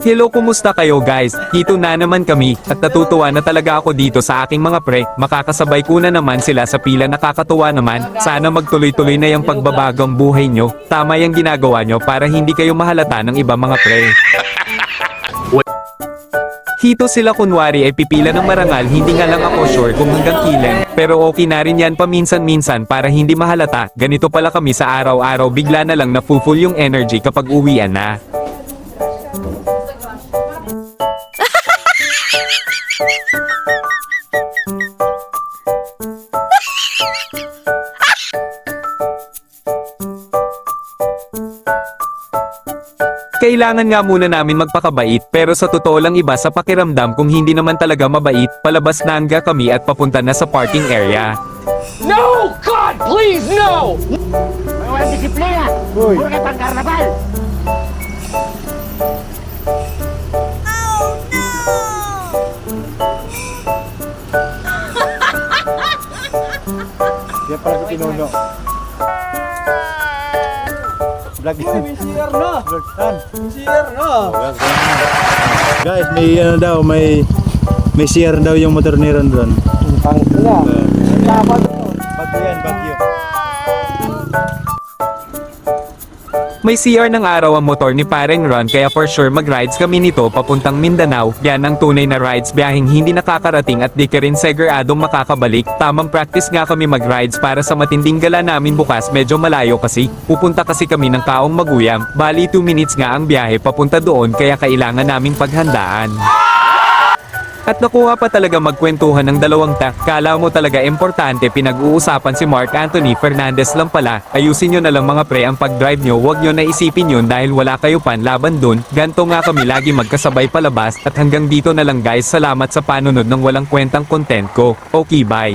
Hello, kumusta kayo guys? Dito na naman kami, at natutuwa na talaga ako dito sa aking mga pre, makakasabay ko na naman sila sa pila, nakakatuwa naman. Sana magtuloy-tuloy na yung pagbabagong buhay nyo, tama yung ginagawa nyo para hindi kayo mahalata ng iba mga pre. Hito sila kunwari ay pipila ng marangal, hindi nga lang ako sure kung hanggang kailan, pero okay na rin yan paminsan-minsan para hindi mahalata. Ganito pala kami sa araw-araw, bigla na lang na-full yung energy kapag uwian na. Kailangan nga muna namin magpakabait, pero sa totoo lang iba sa pakiramdam kung hindi naman talaga mabait, palabas na nga kami at papunta na sa parking area. No! God, please, no! Walang disiplina! Puro na pang karnaval! Yan pala si Pinuno. Vlog yan. May CR na! Vlog yan. May CR na! Guys, may ano daw, may CR daw yung motor ni Ron doon. Pangit na. Dapat ito. Bagyo yan, bagyo. May CR ng araw ang motor ni Pareng Ron, kaya for sure mag-rides kami nito papuntang Mindanao. Yan ang tunay na rides, biyaheng hindi nakakarating at di ka rin siguradong makakabalik. Tamang practice nga kami mag-rides para sa matinding gala namin bukas, medyo malayo kasi. Pupunta kasi kami ng Kaong Maguyam, bali 2 minutes nga ang biyahe papunta doon, kaya kailangan naming paghandaan. At nakuha pa talaga magkwentuhan ng dalawang kala mo talaga importante, pinag-uusapan si Mark Anthony Fernandez lang pala. Ayusin nyo na lang mga pre ang pag-drive nyo, wag nyo na isipin yun dahil wala kayo panlaban dun. Ganto nga kami lagi magkasabay palabas, at hanggang dito na lang guys, salamat sa panunod ng walang kwentang content ko. Okay, bye.